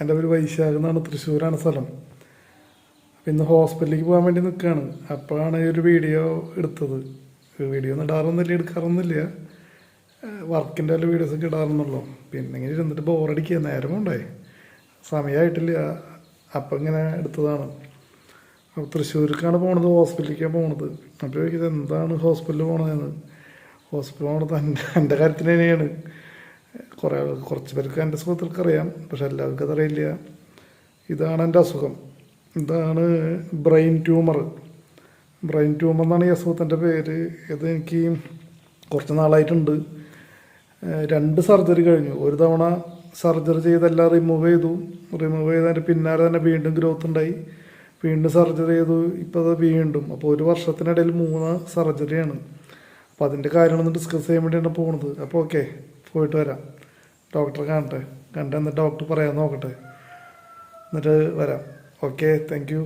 എൻ്റെ പേര് വൈശാഖ് എന്നാണ്, തൃശ്ശൂരാണ് സ്ഥലം. അപ്പം ഇന്ന് ഹോസ്പിറ്റലിലേക്ക് പോകാൻ വേണ്ടി നിൽക്കുകയാണ്. അപ്പോഴാണ് ഈ ഒരു വീഡിയോ എടുത്തത്. വീഡിയോ ഒന്നും എടുക്കാറൊന്നുമില്ല. വർക്കിൻ്റെ വല്ല വീഡിയോസൊക്കെ ഇടാറുന്നുള്ളൂ. പിന്നെ ഇങ്ങനെ ഇരുന്നിട്ട് ബോറടിക്കുക, നേരം കൊണ്ടേ സമയമായിട്ടില്ല. അപ്പം ഇങ്ങനെ എടുത്തതാണ്. അപ്പോൾ തൃശ്ശൂർക്കാണ് പോണത്, ഹോസ്പിറ്റലിലേക്കാണ് പോണത്. അപ്പോൾ ചോദിക്കുന്നത് എന്താണ് ഹോസ്പിറ്റലിൽ പോകണതെന്ന്. ഹോസ്പിറ്റൽ പോകണത് എൻ്റെ കാര്യത്തിന് തന്നെയാണ്. കുറച്ച് പേർക്ക് എൻ്റെ സുഖത്തിൽക്ക് അറിയാം, പക്ഷെ എല്ലാവർക്കും അതറിയില്ല. ഇതാണ് എൻ്റെ അസുഖം. ഇതാണ് ബ്രെയിൻ ട്യൂമർ എന്നാണ് ഈ അസുഖത്തിൻ്റെ പേര്. ഇത് എനിക്ക് കുറച്ച് നാളായിട്ടുണ്ട്. 2 സർജറി കഴിഞ്ഞു. ഒരു തവണ സർജറി ചെയ്തെല്ലാം റിമൂവ് ചെയ്തതിൻ്റെ പിന്നാലെ തന്നെ വീണ്ടും ഗ്രോത്ത് ഉണ്ടായി. വീണ്ടും സർജറി ചെയ്തു. ഇപ്പോൾ അത് വീണ്ടും. അപ്പോൾ 1 വർഷത്തിനിടയിൽ 3 സർജറിയാണ്. അപ്പോൾ അതിൻ്റെ കാര്യങ്ങളൊന്ന് ഡിസ്കസ് ചെയ്യാൻ വേണ്ടിയാണ് പോകുന്നത്. അപ്പോൾ ഓക്കെ, പോയിട്ട് വരാം. ഡോക്ടറെ എന്നിട്ട് ഡോക്ടർ പറയാൻ നോക്കട്ടെ, എന്നിട്ട് വരാം. Okay, thank you.